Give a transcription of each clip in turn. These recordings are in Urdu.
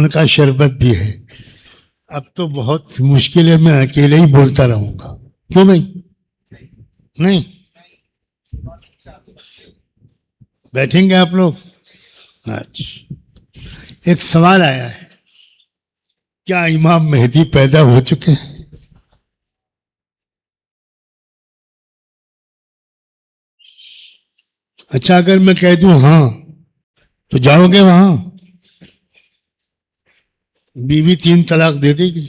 ان کا شربت بھی ہے. اب تو بہت مشکل ہے، میں اکیلے ہی بولتا رہوں گا. کیوں بھائی؟ نہیں بیٹھیں گے آپ لوگ؟ اچھا، ایک سوال آیا ہے، کیا امام مہدی پیدا ہو چکے ہیں؟ اچھا، اگر میں کہہ دوں ہاں تو جاؤ گے وہاں؟ بیوی 3 طلاق دے دے گی؟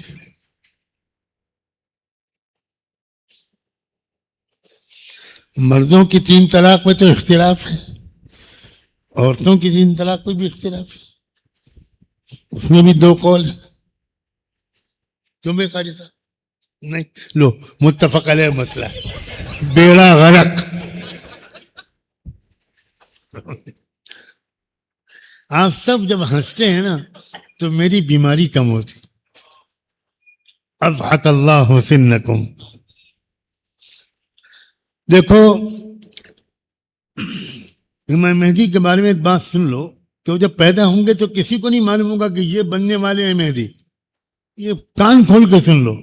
مردوں کی 3 طلاق میں تو اختلاف ہے، عورتوں کی 3 طلاق میں بھی اختلاف ہے، اس میں بھی 2 قول ہیں. کیوں بھائی قاری صاحب؟ نہیں، لو متفق علیہ مسئلہ ہے، بیڑا غرق. آپ سب جب ہنستے ہیں نا تو میری بیماری کم ہوتی. اضحک اللہ سنکم. دیکھو، امام مہدی کے بارے میں ایک بات سن لو کہ وہ جب پیدا ہوں گے تو کسی کو نہیں معلوم ہوگا کہ یہ بننے والے ہیں مہدی. یہ کان کھول کے سن لو،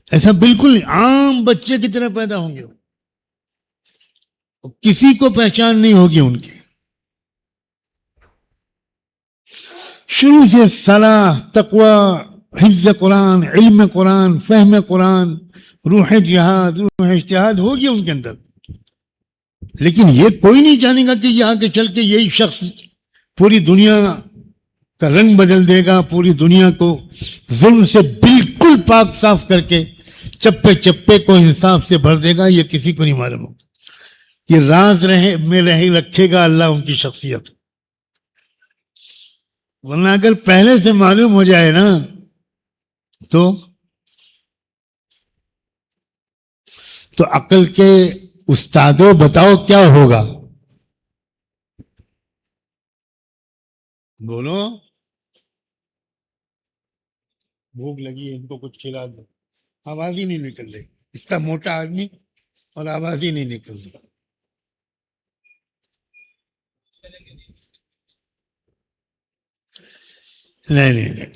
ایسا بالکل عام بچے کی طرح پیدا ہوں گے، کسی کو پہچان نہیں ہوگی ان کی. شروع سے صلاح، تقوی، حفظ قرآن، علم قرآن، فہم قرآن، روح جہاد، روح اجتہاد ہوگی ان کے اندر. لیکن یہ کوئی نہیں جانے گا کہ یہ آگے چل کے یہی شخص پوری دنیا کا رنگ بدل دے گا، پوری دنیا کو ظلم سے بالکل پاک صاف کر کے چپے چپے کو انصاف سے بھر دے گا. یہ کسی کو نہیں معلوم ہوگا. یہ راز رکھے گا اللہ ان کی شخصیت. ورنہ اگر پہلے سے معلوم ہو جائے نا تو عقل کے استادوں بتاؤ کیا ہوگا؟ بولو، بھوک لگی ہے، ان کو کچھ کھلا دو. آواز ہی نہیں نکل رہی، اتنا موٹا آدمی اور آواز ہی نہیں نکل رہی. نہیں،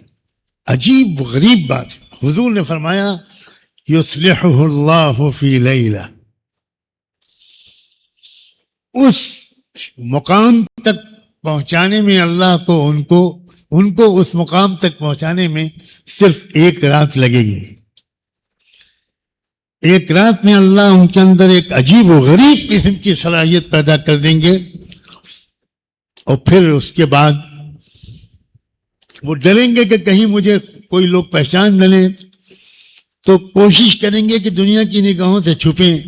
عجیب غریب بات ہے. حضور نے فرمایا یصلحہ اللہ فی لیلہ. اس مقام تک پہنچانے میں اللہ کو ان کو اس مقام تک پہنچانے میں صرف 1 رات لگے گی. 1 رات میں اللہ ان کے اندر ایک عجیب و غریب قسم کی صلاحیت پیدا کر دیں گے، اور پھر اس کے بعد وہ ڈریں گے کہ کہیں مجھے کوئی لوگ پہچان نہ لیں، تو کوشش کریں گے کہ دنیا کی نگاہوں سے چھپیں.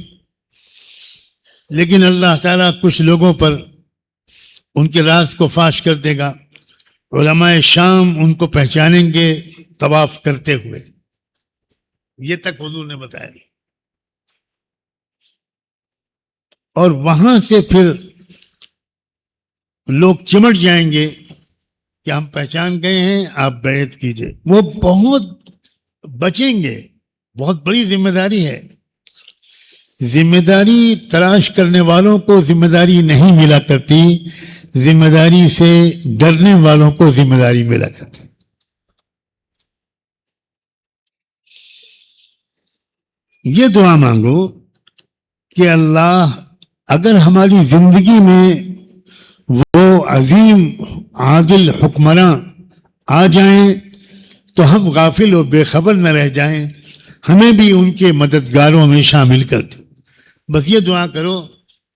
لیکن اللہ تعالیٰ کچھ لوگوں پر ان کے راز کو فاش کر دے گا. علماء شام ان کو پہچانیں گے طواف کرتے ہوئے. یہ تک حضور نے بتایا. اور وہاں سے پھر لوگ چمٹ جائیں گے کہ ہم پہچان گئے ہیں، آپ بیعت کیجئے. وہ بہت بچیں گے. بہت بڑی ذمہ داری ہے. ذمہ داری تلاش کرنے والوں کو ذمہ داری نہیں ملا کرتی، ذمہ داری سے ڈرنے والوں کو ذمہ داری ملا کرتی. یہ دعا مانگو کہ اللہ اگر ہماری زندگی میں وہ عظیم عادل حکمراں آ جائیں تو ہم غافل و بے خبر نہ رہ جائیں، ہمیں بھی ان کے مددگاروں میں شامل کر دیں. بس یہ دعا کرو،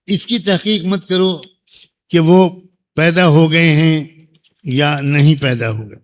اس کی تحقیق مت کرو کہ وہ پیدا ہو گئے ہیں یا نہیں پیدا ہو گئے.